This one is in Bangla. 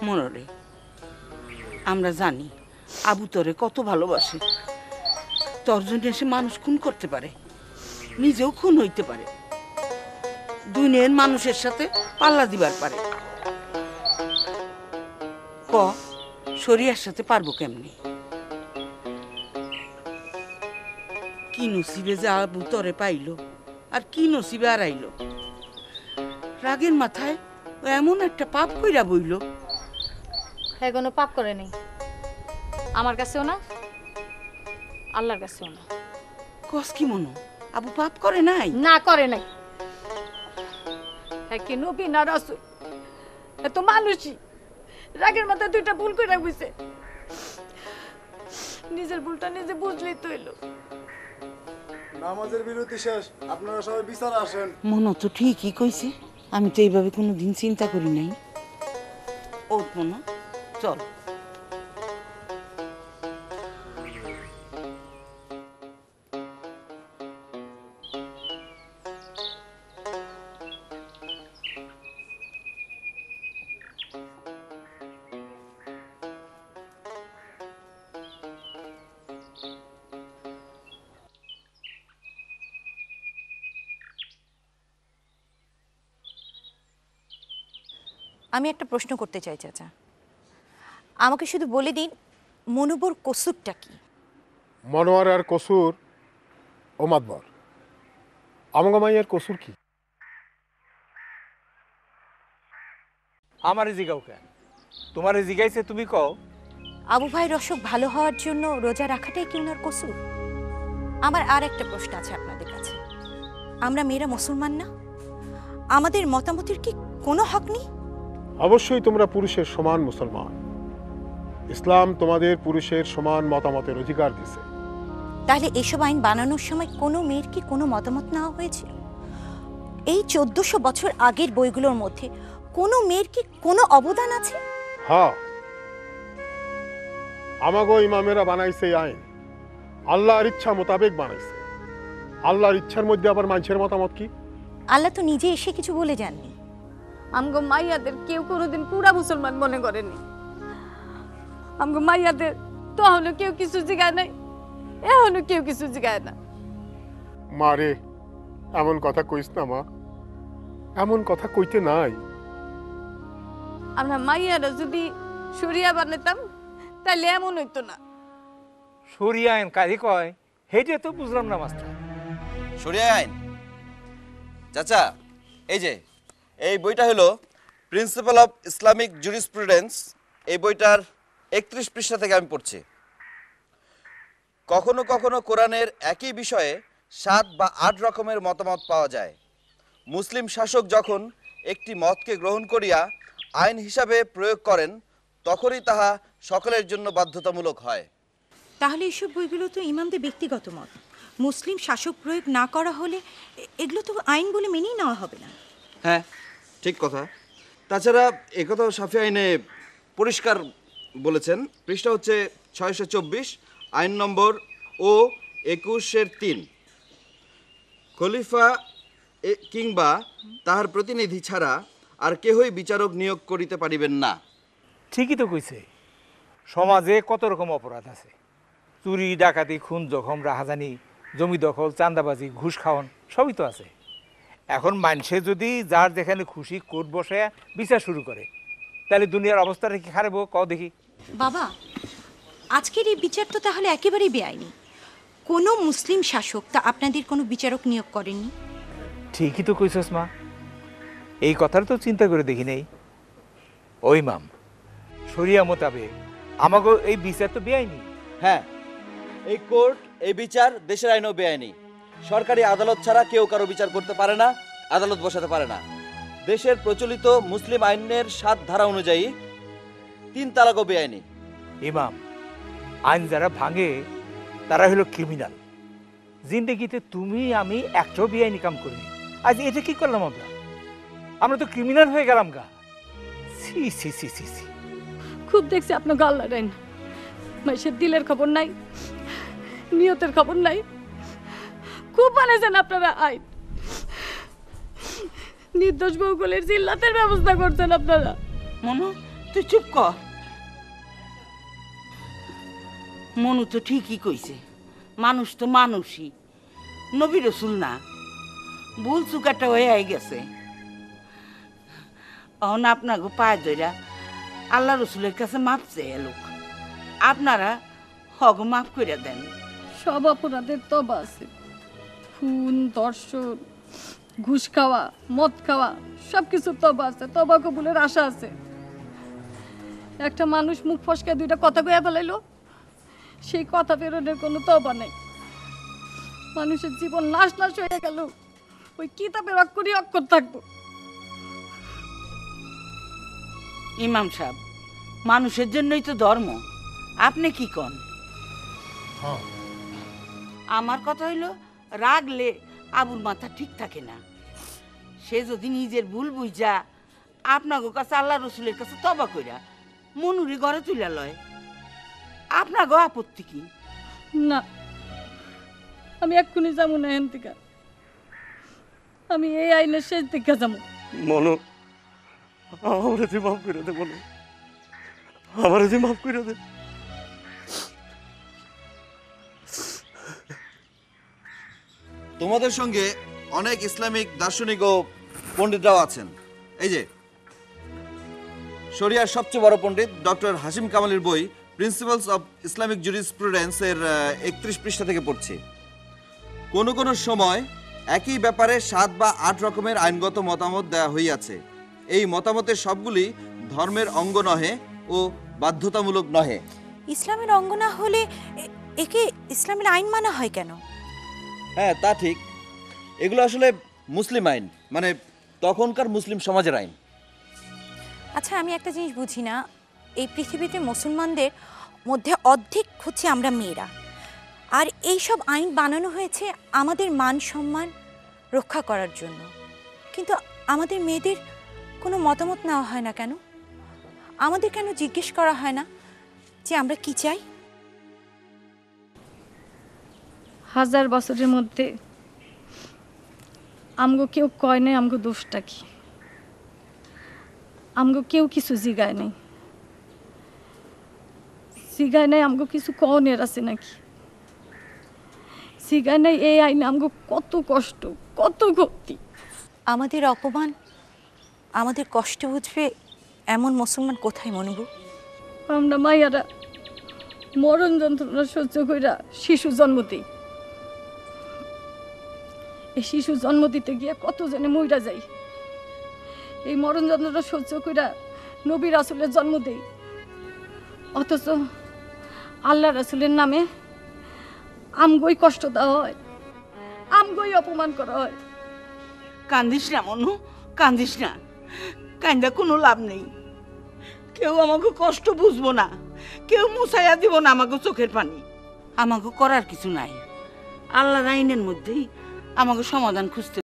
মনোরে, আমরা জানি আবু তোরে কত ভালোবাসে। তোর জন্য সে মানুষ খুন করতে পারে, নিজেও খুন হইতে পারে, দুনিয়ার মানুষের সাথে পাল্লা দিবার পারে। ক শরিয়ার সাথে পারবো কেমনি? কি নসিবে যে আবু তোরে পাইল, আর কি নসিবে হারাইল। রাগের মাথায় ও এমন একটা পাপ কইরা বইল। হ্যাঁ, কোনো পাপ করে নেই, আমার কাছেও না, আল্লাহর কাছেও না। কস কি মনো, আবু পাপ করে নাই? না, করে নাই। হ্যাঁ, কি নবী না রাসূল, এ তো মানুষই। রাগের মাথায় দুইটা ভুল করে বুঝছে, নিজের ভুলটা নিজে বুঝলেই তো এলো। নামাজের বিরতি শেষ, আপনারা সবাই বিচারে আসেন। মনো তো ঠিকই কইছে, আমি তো এইভাবে কোনোদিন চিন্তা করি নাই। ও মনো, চল। আমি একটা প্রশ্ন করতে চাই চাচা, আমাকে শুধু বলে দিন মনুবর কসুরটা কি? মনোয়ার আর কসুর ও মাতবর, আমাকে মাইয়ার কসুর কি? আমারে জিগাও কেন? তোমারে জিগাইছে, তুমি কও। আবু ভাইয়ের অসুখ ভালো হওয়ার জন্য রোজা রাখাটাই কি ওনার কসুর? আমার আর একটা প্রশ্ন আছে আপনাদের কাছে, আমরা মেয়েরা মুসলমান না? আমাদের মতামতের কি কোনো হক নেই? অবশ্যই তোমরা পুরুষের সমান মুসলমান। ইসলাম তোমাদের পুরুষের সমান মতামতের অধিকার দিছে। তাহলে এসব আইন বানানোর সময় কোনো মেয়ের কি কোনো মতামত নেওয়া হয়েছিল? এই 1400 বছর আগের বইগুলোর মধ্যে কোনো মেয়ের কি কোনো অবদান আছে? হ্যাঁ, আমাগো ইমামেরা বানাইছে এই আইন, আল্লাহর ইচ্ছা মোতাবেক বানাইছে। আল্লাহর ইচ্ছার মধ্যে আবার মানুষের মতামত কি? আল্লাহ তো নিজে এসে কিছু বলে যাননি। আমগো মাইয়াদের কেউ কোনোদিন পুরা মুসলমান মনে করেনি। আমগো মাইয়াদের তখনও কেউ কিছু জিগায় নাই, এখনো কেউ কিছু জিগায় না। মা রে, এমন কথা কইস না মা, এমন কথা কইতে নাই। আমরা মাইয়ারা যদি শরিয়া বানাতাম তাহলে এমন হইতো না। শরিয়া আইন কাজে কয়, হেইটা তো বুঝলাম না মাস্টার। শরিয়া আইন চাচা, এই যে এই বইটা হলো প্রিন্সিপাল অফ ইসলামিক জুরিসপ্রুডেন্স। এই বইটার 31 পৃষ্ঠা থেকে আমি পড়ছি। কখনো কখনো কোরআনের একই বিষয়ে 7 বা 8 রকমের মতামত পাওয়া যায়। মুসলিম শাসক যখন একটি মতকে গ্রহণ করিয়া আইন হিসাবে প্রয়োগ করেন, তখনই তাহা সকলের জন্য বাধ্যতামূলক হয়। তাহলে এসব বইগুলো তো ইমামদের ব্যক্তিগত মত, মুসলিম শাসক প্রয়োগ না করা হলে এগুলো তো আইন বলে মেনেই নেওয়া হবে না। হ্যাঁ, ঠিক কথা। তাছাড়া একথা শাফি আইনে পরিষ্কার বলেছেন। পৃষ্ঠা হচ্ছে 624, আইন নম্বর ও 21-3। খলিফা কিংবা তাহার প্রতিনিধি ছাড়া আর কেহই বিচারক নিয়োগ করিতে পারিবেন না। ঠিকই তো কইছে, সমাজে কত রকম অপরাধ আছে। চুরি, ডাকাতি, খুন, জখম, রাহাজানি, জমি দখল, চাঁদাবাজি, ঘুষ খাওয়ান, সবই তো আছে। এখন মানুষে যদি যার যেখানে খুশি কোর্ট বসায় বিচার শুরু করে, তাহলে দুনিয়ার অবস্থাটা কি খারাপ হোক? কও দেখি। বাবা, আজকের এই বিচার তো তাহলে একেবারেই বেআইনি। কোনো মুসলিম শাসক তা আপনাদের কোনো বিচারক নিয়োগ করেননি। ঠিকই তো কইছস মা, এই কথাটা তো চিন্তা করে দেখি নাই। ওই মাম, শরিয়া মোতাবেক আমাকে এই বিচার তো বেআইনি। হ্যাঁ, এই কোর্ট, এই বিচার দেশের আইনেও বেআইনি। সরকারি আদালত ছাড়া কেউ কারো বিচার করতে পারে না, আদালত বসাতে পারে না। দেশের প্রচলিত মুসলিম আইনের 7 ধারা অনুযায়ী 3 তালাকও বেআইনি। ইমাম, আইন যারা ভাঙে তারা হলো ক্রিমিনাল। জিন্দেগিতে তুমি আমি একটাও বেআইনি কাম করিনি, আজ এটা কি করলাম আমরা? আমরা তো ক্রিমিনাল হয়ে গেলাম গা। C C C C C. খুব দেখছি আপনাকে আল্লাহ রাইন, মাইসের দিলের খবর নাই, নিয়তের খবর নাই। খুব বানাইছেন আপনারা আইন, নির্দোষ বউগুলির জিল্লাতের ব্যবস্থা করছেন আপনারা। মনো, তুই চুপ কর। মনু তো ঠিকই কইছে, মানুষ তো মানুষই, নবী রসুল না, ভুল চুকাটা হয়ে গেছে। অহন আপনাকে পায়ে ধইরা আল্লাহ রসুলের কাছে মাপ চেয়ে লোক, আপনারা হগ মাফ করে দেন। সব অপরাধের তবা আছে, খুন, ধর্ষণ, ঘুষ খাওয়া, মদ খাওয়া, সব কিছু তবা আছে, তবা কবুলের আশা আছে। একটা মানুষ মুখ ফসকে দুইটা কথা কইয়া ফেলাইলো, সেই কথা ফেরনের কোনো তবা নেই। মানুষের জীবন নাশ নাশ হয়ে গেল, ওই কিতাবের অক্ষরই অক্ষর থাকবো। ইমাম সাহেব, মানুষের জন্যই তো ধর্ম, আপনি কি কন? আমার কথা হইলো, রাগলে আবুর মাথা ঠিক থাকে না। সে যদি নিজের ভুল বুঝা আপনাকে কাছে আল্লাহ রসুলের কাছে তবা কইরা মনুরে ঘরে তুলে লয়, আপনাকে আপত্তি কি? না, আমি এক্ষুনি যাবো না এখান থেকে, আমি এই আইনের শেষ দিকে যাবো। মনো, আমার যে মাফ করে দে মনো, আমার যে মাফ করে দে। তোমাদের সঙ্গে অনেক ইসলামিক দার্শনিক ও পণ্ডিতরাও আছেন। এই যে শরিয়ার সবচেয়ে বড় পণ্ডিত ডক্টর হাশিম কামালের বই প্রিন্সিপালস অফ ইসলামিক জুরিসপ্রুডেন্স এর 31 পৃষ্ঠা থেকে পড়ছি। কোনো কোনো সময় একই ব্যাপারে 7 বা 8 রকমের আইনগত মতামত দেওয়া হইয়াছে। এই মতামতের সবগুলি ধর্মের অঙ্গ নহে ও বাধ্যতামূলক নহে। ইসলামের অঙ্গ না হলে একে ইসলামের আইন মানা হয় কেন? হ্যাঁ, তা ঠিক। এগুলো আসলে মুসলিম আইন, মানে তখনকার মুসলিম সমাজের আইন। আচ্ছা, আমি একটা জিনিস বুঝি না, এই পৃথিবীতে মুসলমানদের মধ্যে অর্ধেক হচ্ছে আমরা মেয়েরা, আর এই সব আইন বানানো হয়েছে আমাদের মান সম্মান রক্ষা করার জন্য, কিন্তু আমাদের মেয়েদের কোনো মতামত নেওয়া হয় না কেন? আমাদের কেন জিজ্ঞেস করা হয় না যে আমরা কি চাই? 1000 বছরের মধ্যে আমগো কেউ কয় নাই আমগো দোষটা কি, আমগো কেউ কিছু জিগায় নাই, জিগায় নাই আমগো কিছু কনের আছে নাকি, জিগায় নাই এই আইনে আমগো কত কষ্ট, কত ক্ষতি। আমাদের অপমান, আমাদের কষ্ট বুঝবে এমন মুসলমান কোথায় মনুবু? আমরা মাইয়ারা মরণ যন্ত্রণা সহ্য কইরা শিশু জন্ম দিই, এই শিশু জন্ম দিতে গিয়া কত জনে মইরা যাই, এই মরণ যন্ত্রণা সহ্য কইরা নবী রাসূলের জন্ম দেই, অথচ আল্লাহ রাসূলের নামে আমগোই কষ্ট দেওয়া হয়, আমগোই অপমান করা হয়। কান্দিস না মনু, কান্দিস না, কান্দা কোনো লাভ নেই। কেউ আমাকে কষ্ট বুঝবো না, কেউ মুছাইয়া দিব না আমাকে চোখের পানি। আমাকে করার কিছু নাই, আল্লাহর আইনের মধ্যেই আমাকে সমাধান খুঁজতে